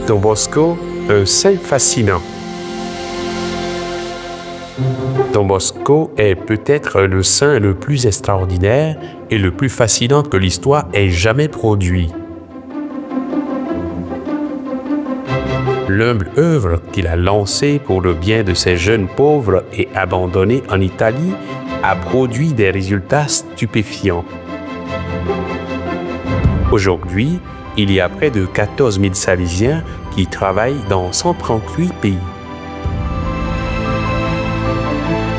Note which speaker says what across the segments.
Speaker 1: Don Bosco, un saint fascinant. Don Bosco est peut-être le saint le plus extraordinaire et le plus fascinant que l'histoire ait jamais produit. L'humble œuvre qu'il a lancée pour le bien de ces jeunes pauvres et abandonnés en Italie a produit des résultats stupéfiants. Aujourd'hui, il y a près de 14 000 Salésiens qui travaillent dans 138 pays.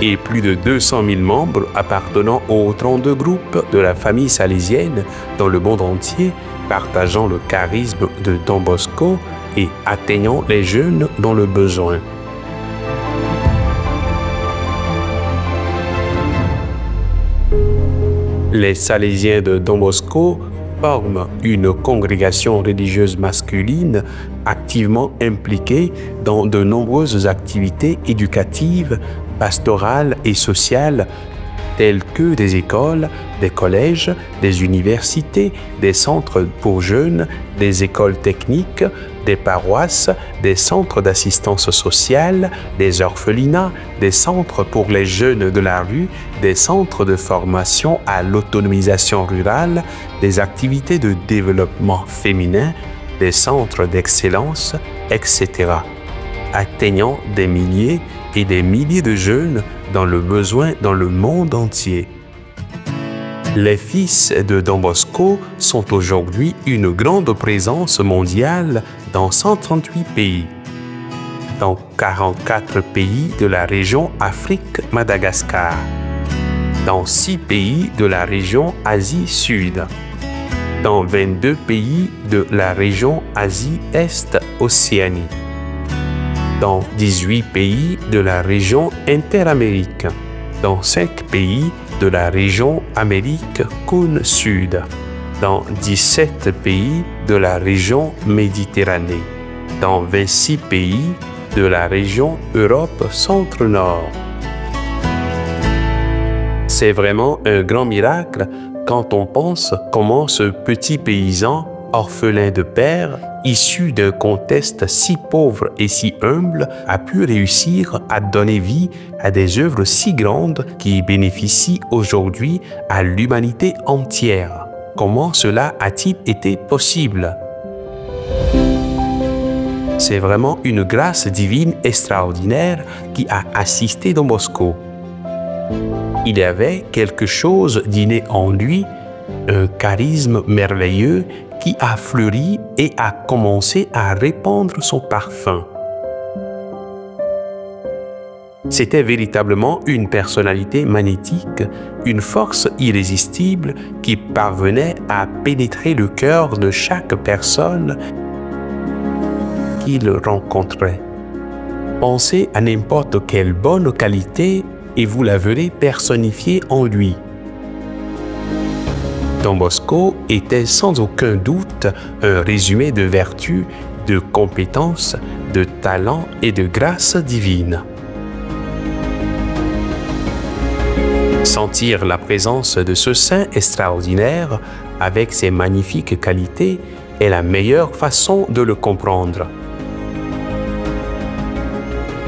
Speaker 1: Et plus de 200 000 membres appartenant aux 32 groupes de la famille salésienne dans le monde entier, partageant le charisme de Don Bosco et atteignant les jeunes dans le besoin. Les Salésiens de Don Bosco forment une congrégation religieuse masculine activement impliquée dans de nombreuses activités éducatives, pastorales et sociales, telles que des écoles, des collèges, des universités, des centres pour jeunes, des écoles techniques, des paroisses, des centres d'assistance sociale, des orphelinats, des centres pour les jeunes de la rue, des centres de formation à l'autonomisation rurale, des activités de développement féminin, des centres d'excellence, etc., atteignant des milliers et des milliers de jeunes dans le besoin dans le monde entier. Les fils de Don Bosco sont aujourd'hui une grande présence mondiale dans 138 pays, dans 44 pays de la région Afrique-Madagascar, dans 6 pays de la région Asie-Sud, dans 22 pays de la région Asie-Est-Océanie, dans 18 pays de la région Interamérique, dans 5 pays de la région Amérique Cône Sud, dans 17 pays de la région Méditerranée, dans 26 pays de la région Europe Centre-Nord. C'est vraiment un grand miracle quand on pense comment ce petit paysan, orphelin de père, issu d'un contexte si pauvre et si humble, a pu réussir à donner vie à des œuvres si grandes qui bénéficient aujourd'hui à l'humanité entière. Comment cela a-t-il été possible? C'est vraiment une grâce divine extraordinaire qui a assisté Don Bosco. Il y avait quelque chose d'inné en lui, un charisme merveilleux qui a fleuri et a commencé à répandre son parfum. C'était véritablement une personnalité magnétique, une force irrésistible qui parvenait à pénétrer le cœur de chaque personne qu'il rencontrait. Pensez à n'importe quelle bonne qualité et vous la verrez personnifiée en lui. Don Bosco était sans aucun doute un résumé de vertus, de compétences, de talents et de grâce divine. Sentir la présence de ce saint extraordinaire avec ses magnifiques qualités est la meilleure façon de le comprendre.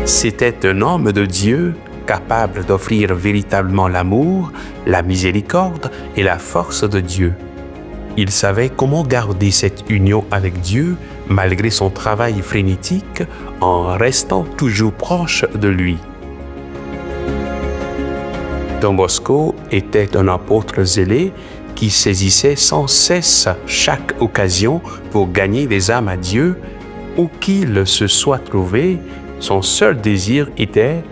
Speaker 1: C'était un homme de Dieu capable d'offrir véritablement l'amour, la miséricorde et la force de Dieu. Il savait comment garder cette union avec Dieu malgré son travail frénétique en restant toujours proche de lui. Don Bosco était un apôtre zélé qui saisissait sans cesse chaque occasion pour gagner des âmes à Dieu. Où qu'il se soit trouvé, son seul désir était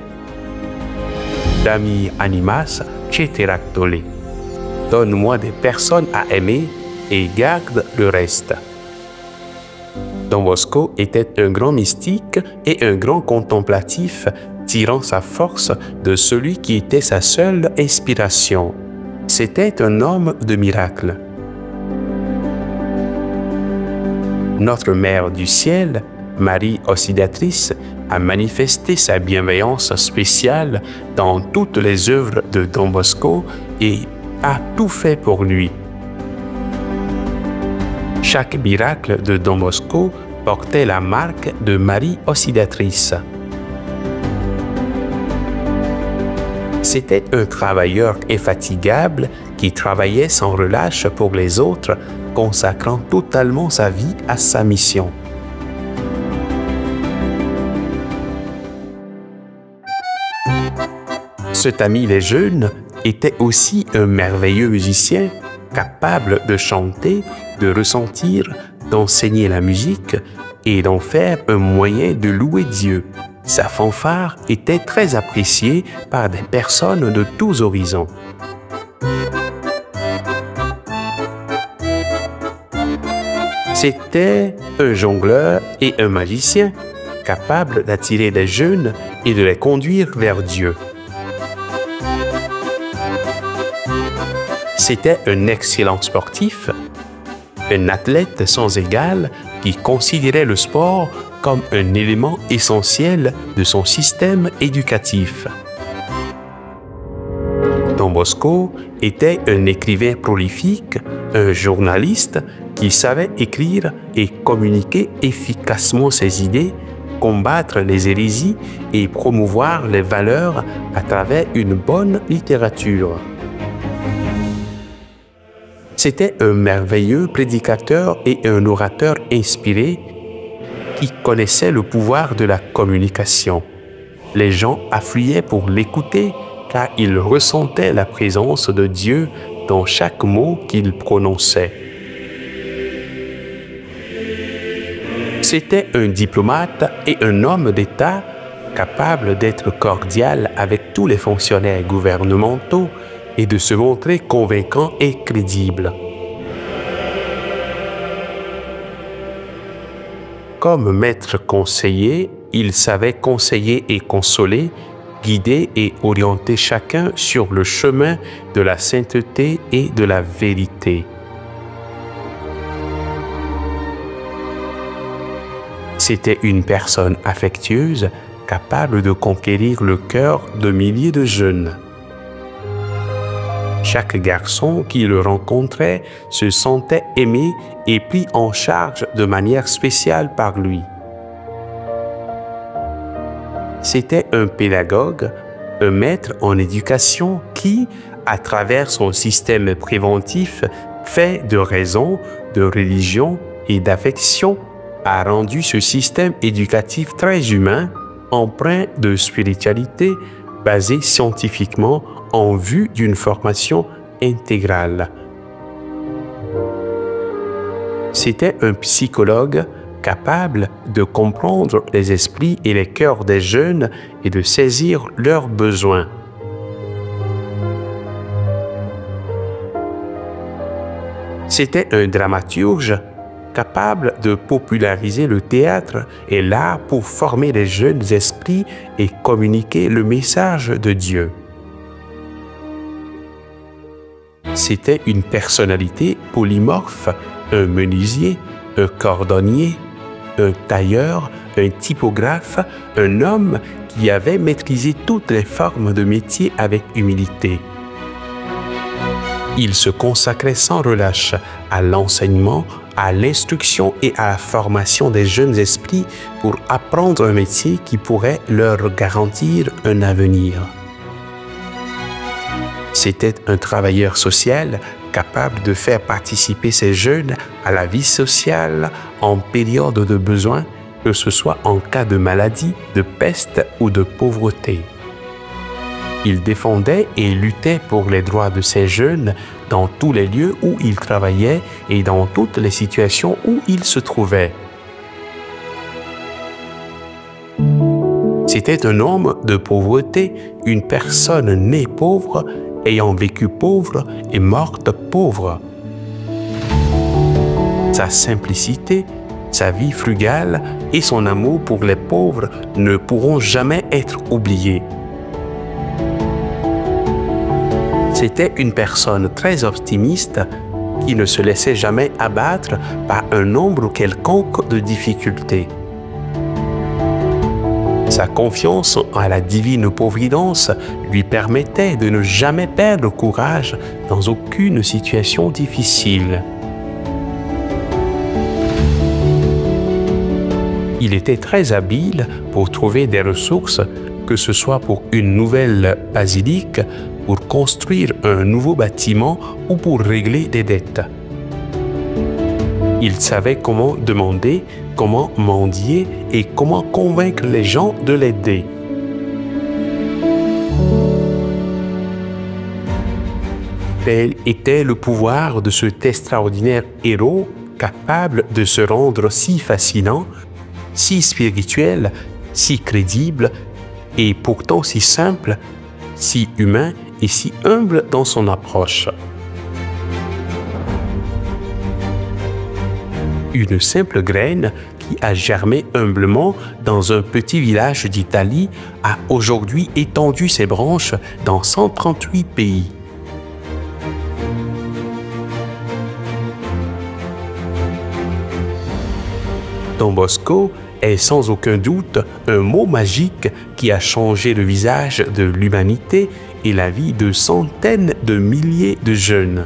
Speaker 1: Dami animas ceteractole. Donne-moi des personnes à aimer et garde le reste. Don Bosco était un grand mystique et un grand contemplatif, tirant sa force de celui qui était sa seule inspiration. C'était un homme de miracle. Notre Mère du Ciel, Marie Auxiliatrice, a manifesté sa bienveillance spéciale dans toutes les œuvres de Don Bosco et a tout fait pour lui. Chaque miracle de Don Bosco portait la marque de Marie Auxiliatrice. C'était un travailleur infatigable qui travaillait sans relâche pour les autres, consacrant totalement sa vie à sa mission. Cet ami des jeunes était aussi un merveilleux musicien, capable de chanter, de ressentir, d'enseigner la musique et d'en faire un moyen de louer Dieu. Sa fanfare était très appréciée par des personnes de tous horizons. C'était un jongleur et un magicien, capable d'attirer les jeunes et de les conduire vers Dieu. C'était un excellent sportif, un athlète sans égal qui considérait le sport comme un élément essentiel de son système éducatif. Don Bosco était un écrivain prolifique, un journaliste qui savait écrire et communiquer efficacement ses idées, combattre les hérésies et promouvoir les valeurs à travers une bonne littérature. C'était un merveilleux prédicateur et un orateur inspiré qui connaissait le pouvoir de la communication. Les gens affluaient pour l'écouter car ils ressentaient la présence de Dieu dans chaque mot qu'il prononçait. C'était un diplomate et un homme d'État capable d'être cordial avec tous les fonctionnaires gouvernementaux et de se montrer convaincant et crédible. Comme maître conseiller, il savait conseiller et consoler, guider et orienter chacun sur le chemin de la sainteté et de la vérité. C'était une personne affectueuse, capable de conquérir le cœur de milliers de jeunes. Chaque garçon qui le rencontrait se sentait aimé et pris en charge de manière spéciale par lui. C'était un pédagogue, un maître en éducation qui, à travers son système préventif fait de raison, de religion et d'affection, a rendu ce système éducatif très humain, empreint de spiritualité, basé scientifiquement en vue d'une formation intégrale. C'était un psychologue capable de comprendre les esprits et les cœurs des jeunes et de saisir leurs besoins. C'était un dramaturge capable de populariser le théâtre et l'art pour former les jeunes esprits et communiquer le message de Dieu. C'était une personnalité polymorphe, un menuisier, un cordonnier, un tailleur, un typographe, un homme qui avait maîtrisé toutes les formes de métier avec humilité. Il se consacrait sans relâche à l'enseignement, à l'instruction et à la formation des jeunes esprits pour apprendre un métier qui pourrait leur garantir un avenir. C'était un travailleur social capable de faire participer ces jeunes à la vie sociale en période de besoin, que ce soit en cas de maladie, de peste ou de pauvreté. Il défendait et luttait pour les droits de ces jeunes dans tous les lieux où ils travaillaient et dans toutes les situations où ils se trouvaient. C'était un homme de pauvreté, une personne née pauvre, ayant vécu pauvre et morte pauvre. Sa simplicité, sa vie frugale et son amour pour les pauvres ne pourront jamais être oubliés. C'était une personne très optimiste qui ne se laissait jamais abattre par un nombre quelconque de difficultés. Sa confiance en la divine providence lui permettait de ne jamais perdre courage dans aucune situation difficile. Il était très habile pour trouver des ressources, que ce soit pour une nouvelle basilique, pour construire un nouveau bâtiment ou pour régler des dettes. Il savait comment demander, comment mendier et comment convaincre les gens de l'aider. Tel était le pouvoir de cet extraordinaire héros capable de se rendre si fascinant, si spirituel, si crédible et pourtant si simple, si humain et si humble dans son approche. Une simple graine qui a germé humblement dans un petit village d'Italie a aujourd'hui étendu ses branches dans 138 pays. Don Bosco est sans aucun doute un mot magique qui a changé le visage de l'humanité et la vie de centaines de milliers de jeunes.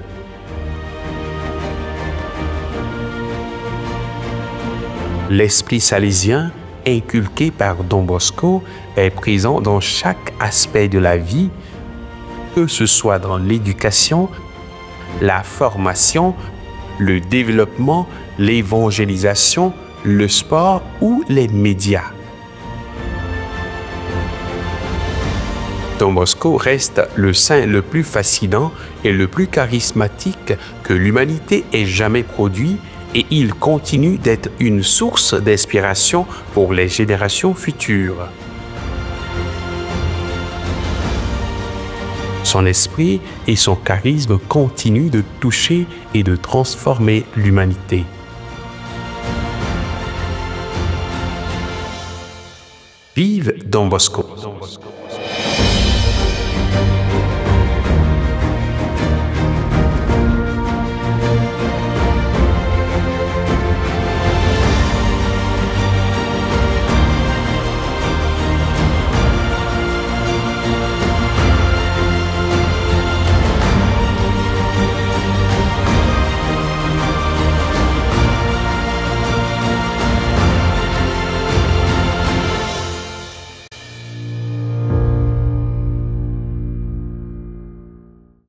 Speaker 1: L'esprit salésien, inculqué par Don Bosco, est présent dans chaque aspect de la vie, que ce soit dans l'éducation, la formation, le développement, l'évangélisation, le sport ou les médias. Don Bosco reste le saint le plus fascinant et le plus charismatique que l'humanité ait jamais produit et il continue d'être une source d'inspiration pour les générations futures. Son esprit et son charisme continuent de toucher et de transformer l'humanité. Vive Don Bosco!